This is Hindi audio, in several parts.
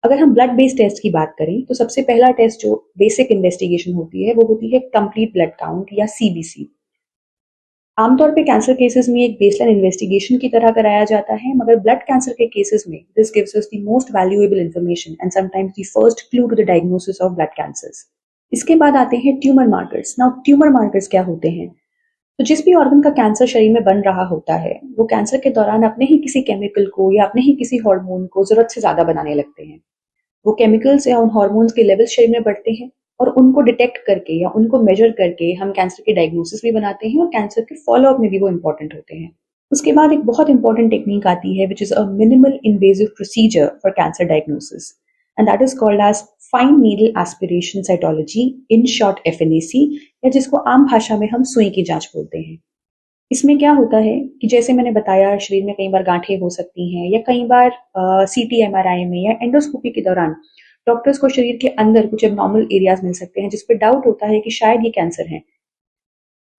अगर हम ब्लड बेस्ड टेस्ट की बात करें तो सबसे पहला टेस्ट जो बेसिक इन्वेस्टिगेशन होती है वो होती है कंप्लीट ब्लड काउंट या सीबीसी। आमतौर पे कैंसर केसेस में एक बेसलाइन इन्वेस्टिगेशन की तरह कराया जाता है, मगर ब्लड कैंसर के केसेस में this gives us the most valuable information and sometimes the first clue to the diagnosis of blood cancers. इसके बाद आते हैं tumour markers. Now tumour markers क्या होते हैं? तो जिस भी ऑर्गन का कैंसर शरीर में बन रहा होता है वो कैंसर के दौरान अपने ही किसी केमिकल को या अपने ही किसी हार्मोन को जरूरत से ज्यादा बनाने लगते हैं। वो केमिकल्स या उन हार्मोन्स के लेवल्स शरीर में बढ़ते हैं और उनको डिटेक्ट करके या उनको मेजर करके हम कैंसर की डायग्नोसिस भी बनाते हैं और कैंसर के फॉलोअप में भी वो इंपॉर्टेंट होते हैं। उसके बाद एक बहुत इंपॉर्टेंट टेक्निक आती है which is a minimal invasive procedure for cancer diagnosis and that is called as fine needle aspiration cytology, in short FNAC, या जिसको आम भाषा में हम सुई की जांच बोलते हैं। इसमें क्या होता है कि जैसे मैंने बताया शरीर में कई बार गांठें हो सकती हैं या कई बार CT MRI में या एंडोस्कोपी के दौरान डॉक्टर्स को शरीर के अंदर कुछ एबनॉर्मल एरियाज मिल सकते हैं जिस पे डाउट होता है कि शायद ये कैंसर है।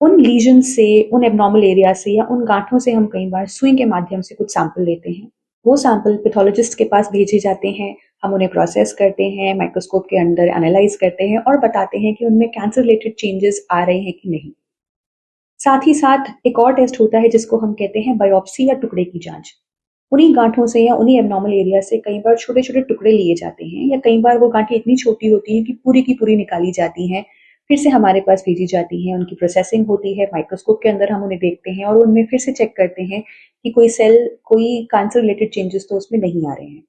उन लीजन से, उन एबनॉर्मल एरिया से या उन गांठों से हम कई बार सुई के माध्यम से कुछ सैंपल लेते हैं। वो सैंपल पैथोलॉजिस्ट के पास भेजे जाते हैं, हम उन्हें प्रोसेस करते हैं, माइक्रोस्कोप के अंदर एनालाइज करते हैं और बताते हैं कि उनमें कैंसर रिलेटेड चेंजेस आ रहे हैं कि नहीं। साथ ही साथ एक और टेस्ट होता है जिसको हम कहते हैं बायोप्सी या टुकड़े की जांच। उन्हीं गांठों से या उन्हीं एबनॉर्मल एरिया से कई बार छोटे छोटे टुकड़े लिए जाते हैं या कई बार वो गांठें इतनी छोटी होती हैं कि पूरी की पूरी निकाली जाती हैं, फिर से हमारे पास भेजी जाती हैं, उनकी प्रोसेसिंग होती है, माइक्रोस्कोप के अंदर हम उन्हें देखते हैं और उनमें फिर से चेक करते हैं कि कोई सेल, कोई कैंसर रिलेटेड चेंजेस तो उसमें नहीं आ रहे हैं।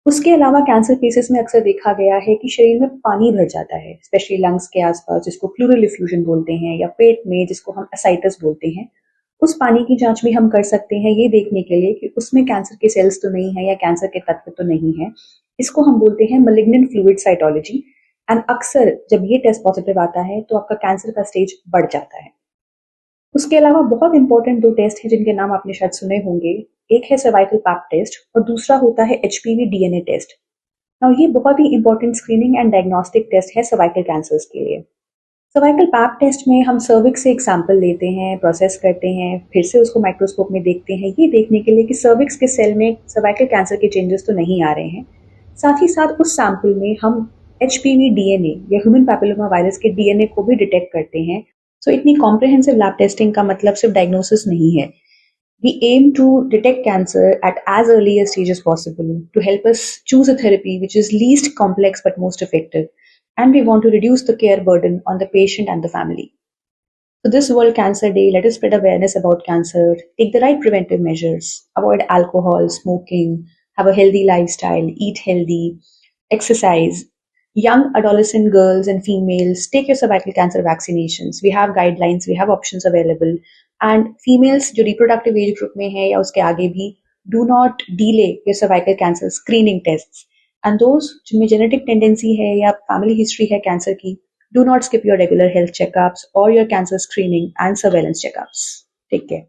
उसके अलावा कैंसर केसेस में अक्सर देखा गया है कि शरीर में पानी भर जाता है, स्पेशली लंग्स के आसपास जिसको प्लूरल इफ्यूजन बोलते हैं, या पेट में जिसको हम एसाइटिस बोलते हैं। उस पानी की जांच भी हम कर सकते हैं ये देखने के लिए कि उसमें कैंसर के सेल्स तो नहीं है या कैंसर के तत्व तो नहीं है। इसको हम बोलते हैं मलिग्नेंट फ्लूइड साइटोलॉजी। एंड अक्सर जब ये टेस्ट पॉजिटिव आता है तो आपका कैंसर का स्टेज बढ़ जाता है। उसके अलावा बहुत इंपॉर्टेंट दो टेस्ट हैं जिनके नाम आपने शायद सुने होंगे। एक है सर्वाइकल पैप टेस्ट और दूसरा होता है HPV DNA टेस्ट। नाउ ये बहुत ही important screening and diagnostic test है सर्वाइकल कैंसर्स के लिए। सर्वाइकल पैप टेस्ट में हम सर्विक्स से एक सैंपल लेते हैं, प्रोसेस करते हैं, फिर से उसको माइक्रोस्कोप में देखते हैं ये देखने के लिए कि सर्विक्स के सेल में सर्वाइकल कैंसर के चेंजेस तो नहीं आ रहे हैं। साथ ही साथ उस सैंपल में हम HPV DNA या ह्यूमन पैपिलोमा वायरस के DNA को भी डिटेक्ट करते हैं। सो इतनी कॉम्प्रिहेंसिव लैब टेस्टिंग का मतलब सिर्फ डायग्नोसिस नहीं है। We aim to detect cancer at as early a stage as possible to help us choose a therapy which is least complex but most effective. And we want to reduce the care burden on the patient and the family. So this World Cancer Day, let us spread awareness about cancer, take the right preventive measures, avoid alcohol, smoking, have a healthy lifestyle, eat healthy, exercise. Young adolescent girls and females, take your cervical cancer vaccinations. We have guidelines, we have options available. And females जो reproductive age group में है या उसके आगे भी, do not delay your cervical cancer screening tests. And those जिनमें genetic tendency है या family history है cancer की, do not skip your regular health checkups or your cancer screening and surveillance checkups. Take care.